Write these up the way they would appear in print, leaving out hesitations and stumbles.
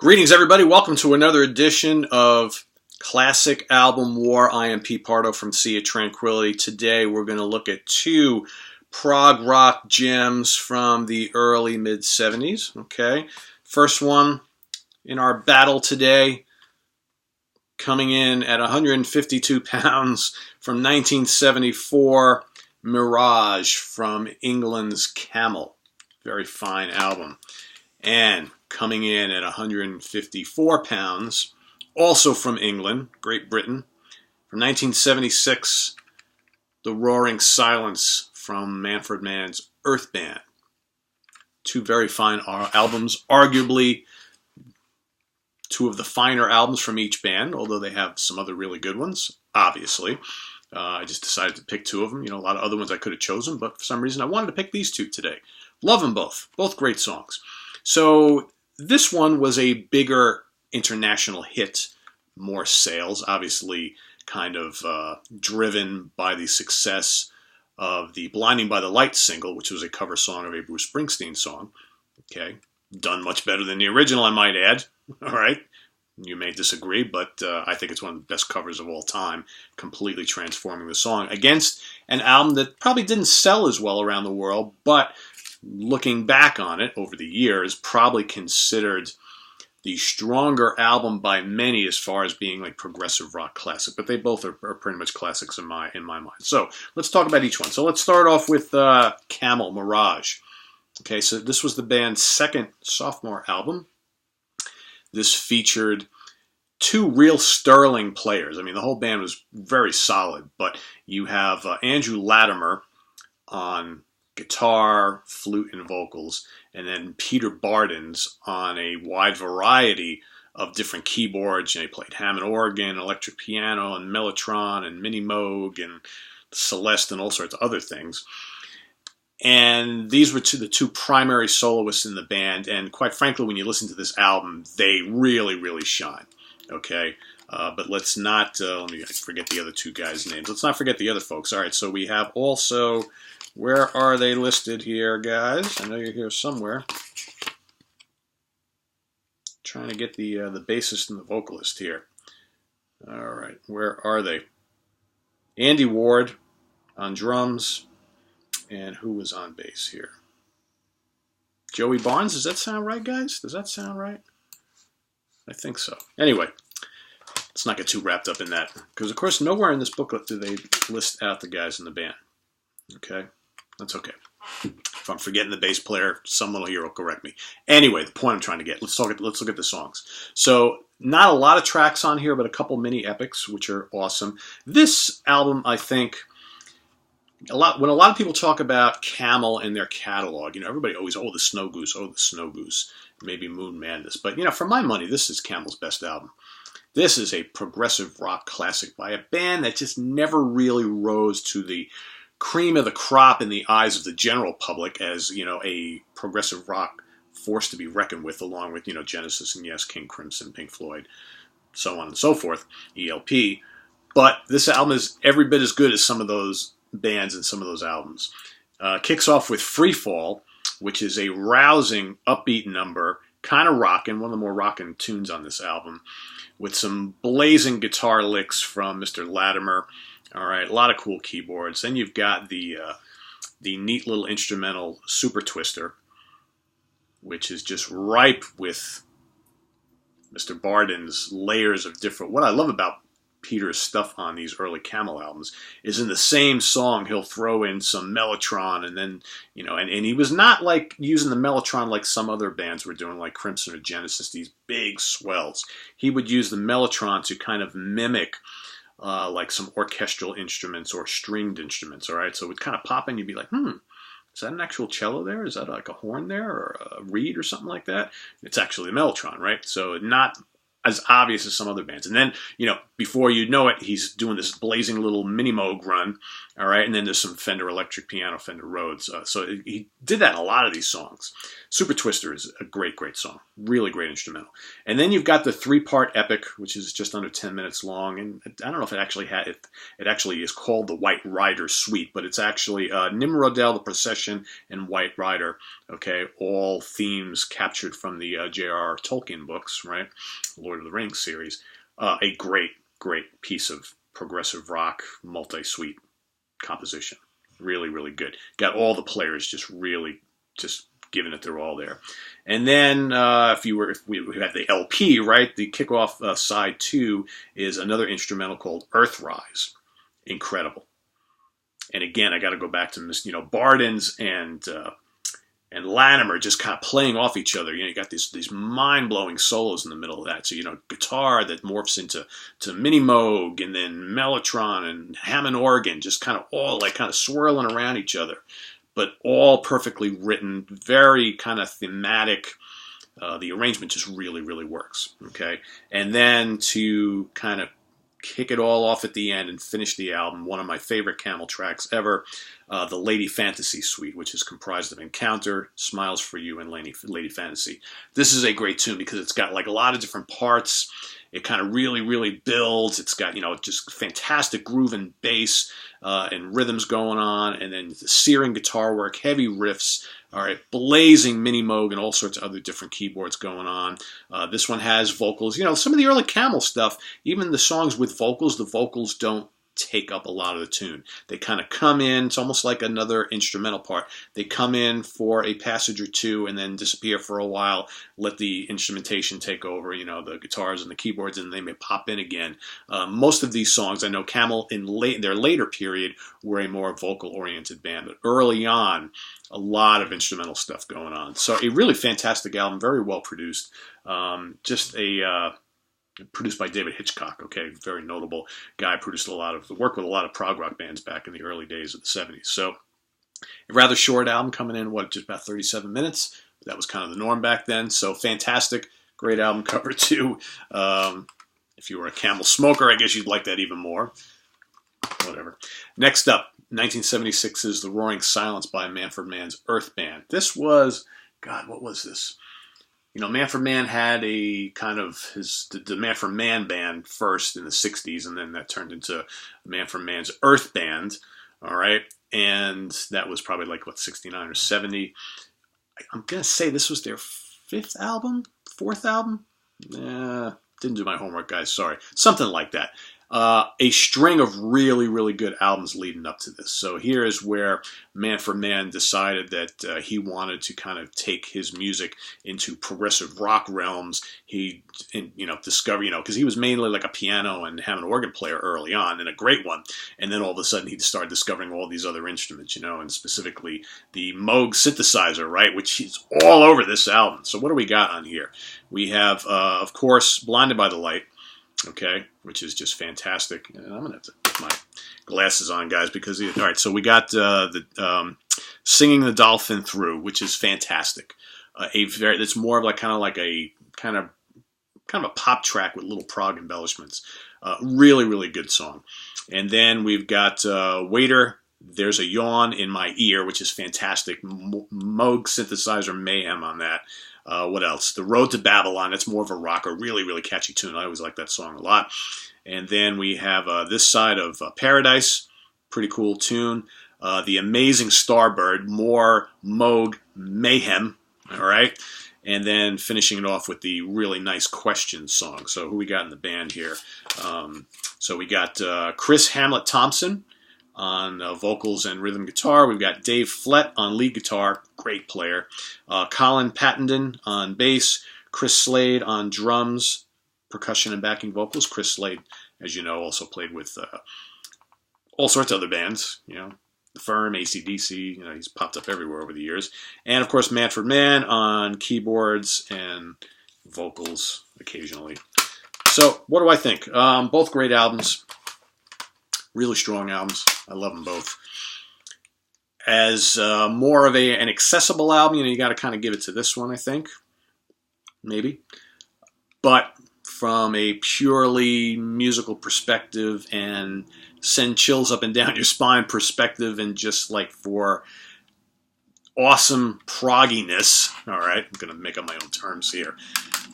Greetings, everybody. Welcome to another edition of Classic Album War. I am Pete Pardo from Sea of Tranquility. Today, we're going to look at two prog rock gems from the early mid-70s. Okay, first one in our battle today, coming in at 152 pounds from 1974, Mirage from England's Camel. Very fine album. And coming in at 154 pounds, also from England, Great Britain, from 1976, The Roaring Silence from Manfred Mann's Earthband. Two very fine albums, arguably two of the finer albums from each band, although they have some other really good ones, obviously. I just decided to pick two of them. You know, a lot of other ones I could have chosen, but for some reason I wanted to pick these two today. Love them both. Both great songs. So this one was a bigger international hit, more sales, obviously kind of driven by the success of the Blinding by the Light single, which was a cover song of a Bruce Springsteen song. Okay, done much better than the original, I might add. All right, you may disagree, but I think it's one of the best covers of all time, completely transforming the song against an album that probably didn't sell as well around the world, but looking back on it over the years, probably considered the stronger album by many as far as being like progressive rock classic. But they both are pretty much classics in my mind. So let's talk about each one. So let's start off with Camel, Mirage. Okay, so this was the band's second sophomore album. This featured two real sterling players. I mean, the whole band was very solid, but you have Andrew Latimer on guitar, flute, and vocals, and then Peter Bardens on a wide variety of different keyboards. You know, he played Hammond organ, electric piano, and mellotron, and mini moog, and Celeste, and all sorts of other things. And these were the two primary soloists in the band, and quite frankly, when you listen to this album, they really, really shine. Okay? But let's not, let me forget the other two guys' names. Let's not forget the other folks. All right, so we have also, where are they listed here, guys? I know you're here somewhere. Trying to get the bassist and the vocalist here. All right, where are they? Andy Ward on drums, and who was on bass here? Joey Barnes. Does that sound right, guys? Does that sound right? I think so. Anyway, let's not get too wrapped up in that, because of course nowhere in this booklet do they list out the guys in the band. Okay, that's okay. If I'm forgetting the bass player, someone here will correct me. Anyway, the point I'm trying to get. Let's look at the songs. So not a lot of tracks on here, but a couple mini epics, which are awesome. This album, I think, when a lot of people talk about Camel and their catalog, you know, everybody always, oh, the Snow Goose, maybe Moon Madness. But, you know, for my money, this is Camel's best album. This is a progressive rock classic by a band that just never really rose to the cream of the crop in the eyes of the general public as, you know, a progressive rock force to be reckoned with, along with, you know, Genesis and Yes, King Crimson, Pink Floyd, so on and so forth, ELP. But this album is every bit as good as some of those bands and some of those albums. Kicks off with Free Fall, which is a rousing, upbeat number, kind of rockin', one of the more rockin' tunes on this album, with some blazing guitar licks from Mr. Latimer. All right, a lot of cool keyboards. Then you've got the neat little instrumental Super Twister, which is just ripe with Mr. Barden's layers of different. What I love about Peter's stuff on these early Camel albums is in the same song he'll throw in some mellotron, and then, you know, and he was not like using the mellotron like some other bands were doing, like Crimson or Genesis, these big swells. He would use the mellotron to kind of mimic like some orchestral instruments or stringed instruments. All right, so it would kind of pop in, you'd be like, is that an actual cello there? Is that like a horn there, or a reed or something like that? It's actually a mellotron, right? So not as obvious as some other bands. And then, before you know it, he's doing this blazing little mini Moog run, all right? And then there's some Fender electric piano, Fender Rhodes. So he did that in a lot of these songs. Super Twister is a great, great song. Really great instrumental. And then you've got the 3-part epic, which is just under 10 minutes long. And I don't know if it actually is called the White Rider Suite, but it's actually Nimrodel, the Procession, and White Rider, okay? All themes captured from the J.R.R. Tolkien books, right? Lord of the Rings series. A great, great piece of progressive rock multi-suite composition. Really, really good. Got all the players just giving it their all there. And then if we have the LP, right, the kickoff side 2 is another instrumental called Earthrise. Incredible. And again, I got to go back to this, Bardens and Latimer just kind of playing off each other. You got these mind-blowing solos in the middle of that. So, guitar that morphs into mini Moog, and then Mellotron and Hammond organ, just kind of all kind of swirling around each other, but all perfectly written, very kind of thematic. The arrangement just really, really works. Okay, and then to kind of kick it all off at the end and finish the album, one of my favorite Camel tracks ever, the Lady Fantasy Suite, which is comprised of Encounter, Smiles for You, and Lady Fantasy. This is a great tune because it's got a lot of different parts. It kind of really, really builds. It's got, just fantastic groove and bass and rhythms going on, and then the searing guitar work, heavy riffs, all right, blazing mini Moog and all sorts of other different keyboards going on. This one has vocals. Some of the early Camel stuff, even the songs with vocals, the vocals don't take up a lot of the tune. They kind of come in. It's almost like another instrumental part. They come in for a passage or two and then disappear for a while, let the instrumentation take over, the guitars and the keyboards, and they may pop in again. Most of these songs, I know Camel in their later period were a more vocal-oriented band, but early on, a lot of instrumental stuff going on. So a really fantastic album, very well produced. Produced by David Hitchcock, okay, very notable guy. Worked with a lot of prog rock bands back in the early days of the 70s. So a rather short album, coming in, just about 37 minutes. That was kind of the norm back then. So fantastic, great album cover too. If you were a Camel smoker, I guess you'd like that even more. Whatever. Next up, 1976's The Roaring Silence by Manfred Mann's Earthband. This was, God, what was this? Manfred Mann had a kind of the Manfred Mann band first in the 60s, and then that turned into Manfred Mann's Earthband, all right? And that was probably 69 or 70. I'm going to say this was their fourth album? Didn't do my homework, guys, sorry. Something like that. A string of really, really good albums leading up to this. So here is where Manfred Mann decided that he wanted to kind of take his music into progressive rock realms. He, discovered, because he was mainly like a piano and Hammond organ player early on, and a great one. And then all of a sudden he started discovering all these other instruments, and specifically the Moog synthesizer, right, which is all over this album. So what do we got on here? We have, of course, Blinded by the Light. Okay, which is just fantastic. And I'm going to have to put my glasses on, guys, because, all right, so we got the Singing the Dolphin Through, which is fantastic. It's more of kind of a pop track with little prog embellishments. Really, really good song. And then we've got Waiter, There's a Yawn in My Ear, which is fantastic. Moog synthesizer mayhem on that. What else? The Road to Babylon. It's more of a rocker. Really, really catchy tune. I always like that song a lot. And then we have This Side of Paradise. Pretty cool tune. The Amazing Starbird. More Moog mayhem. All right. And then finishing it off with the really nice Question song. So who we got in the band here? So we got Chris Hamlet Thompson on vocals and rhythm guitar. We've got Dave Flett on lead guitar, great player. Colin Pattenden on bass. Chris Slade on drums, percussion, and backing vocals. Chris Slade, as you know, also played with all sorts of other bands, The Firm, AC/DC, he's popped up everywhere over the years. And, of course, Manfred Mann on keyboards and vocals occasionally. So, what do I think? Both great albums. Really strong albums. I love them both. As more of an accessible album, you got to kind of give it to this one, I think. Maybe. But from a purely musical perspective and send chills up and down your spine perspective, and just like for awesome progginess. All right, I'm going to make up my own terms here.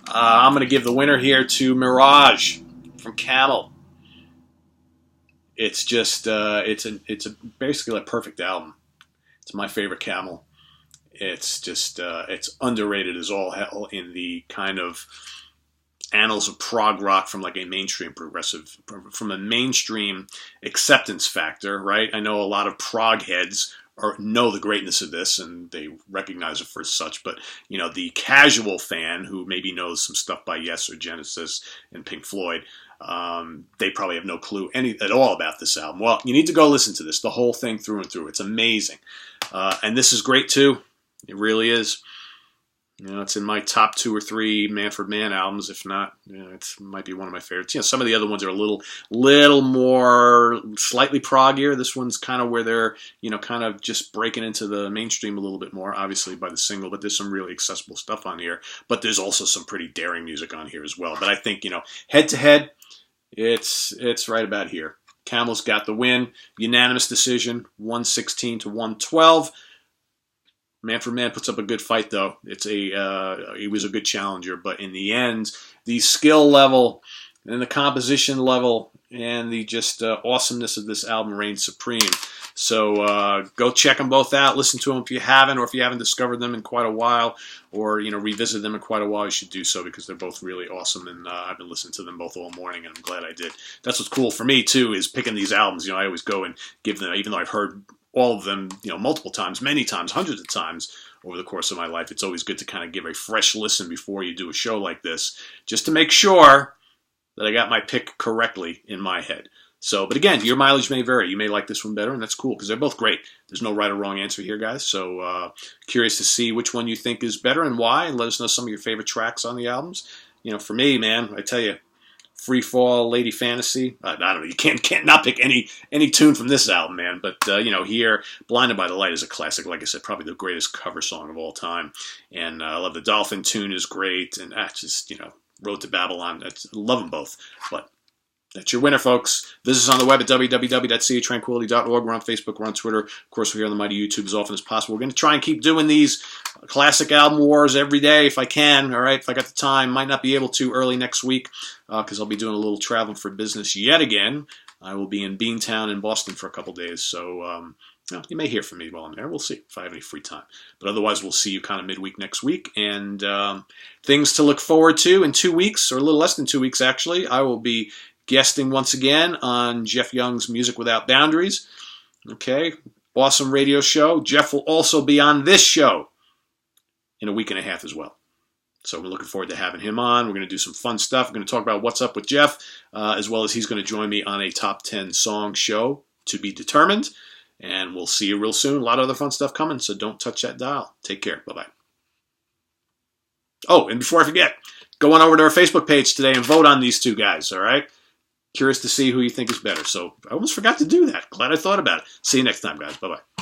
I'm going to give the winner here to Mirage from Camel. It's just it's basically a perfect album. It's my favorite Camel. It's just it's underrated as all hell in the kind of annals of prog rock from like a mainstream progressive, from a mainstream acceptance factor, right? I know a lot of prog heads know the greatness of this and they recognize it for such, but you know, the casual fan who maybe knows some stuff by Yes or Genesis and Pink Floyd, they probably have no clue at all about this album. Well, you need to go listen to this, the whole thing through and through. It's amazing, and this is great too. It really is. You know, it's in my top 2 or 3 Manfred Mann albums. If not, you know, it might be one of my favorites. You know, some of the other ones are a little more slightly proggier. This one's kind of where they're, you know, kind of just breaking into the mainstream a little bit more, obviously by the single. But there's some really accessible stuff on here. But there's also some pretty daring music on here as well. But I think, you know, head to head, it's right about here. Camel's got the win, unanimous decision, 116 to 112. Manfred Mann puts up a good fight, though. He was a good challenger, but in the end, the skill level and the composition level and the just awesomeness of this album reigns supreme. So go check them both out. Listen to them if you haven't, or if you haven't discovered them in quite a while, or you know, revisit them in quite a while. You should do so because they're both really awesome, and I've been listening to them both all morning, and I'm glad I did. That's what's cool for me too, is picking these albums. You know, I always go and give them, even though I've heard all of them, you know, multiple times, many times, hundreds of times over the course of my life. It's always good to kind of give a fresh listen before you do a show like this, just to make sure that I got my pick correctly in my head. So, but again, your mileage may vary. You may like this one better, and that's cool because they're both great. There's no right or wrong answer here, guys. So, curious to see which one you think is better and why, and let us know some of your favorite tracks on the albums. You know, for me, man, I tell you, Free Fall, Lady Fantasy. I don't know. You can't not pick any tune from this album, man. But you know, here, Blinded by the Light is a classic. Like I said, probably the greatest cover song of all time. And I love the Dolphin tune is great. And just, you know, Road to Babylon. I love them both. But that's your winner, folks. Visit us on the web at www.seatranquility.org. We're on Facebook. We're on Twitter. Of course, we're here on the mighty YouTube as often as possible. We're going to try and keep doing these classic album wars every day if I can. All right, if I got the time. Might not be able to early next week because I'll be doing a little traveling for business yet again. I will be in Beantown in Boston for a couple days. So you may hear from me while I'm there. We'll see if I have any free time. But otherwise, we'll see you kind of midweek next week. And things to look forward to in 2 weeks, or a little less than 2 weeks, actually. I will be guesting once again on Jeff Young's Music Without Boundaries. Okay, awesome radio show. Jeff will also be on this show in a week and a half as well. So we're looking forward to having him on. We're going to do some fun stuff. We're going to talk about what's up with Jeff, as well as he's going to join me on a top 10 song show to be determined. And we'll see you real soon. A lot of other fun stuff coming, so don't touch that dial. Take care. Bye-bye. Oh, and before I forget, go on over to our Facebook page today and vote on these two guys, all right? Curious to see who you think is better. So I almost forgot to do that. Glad I thought about it. See you next time, guys. Bye-bye.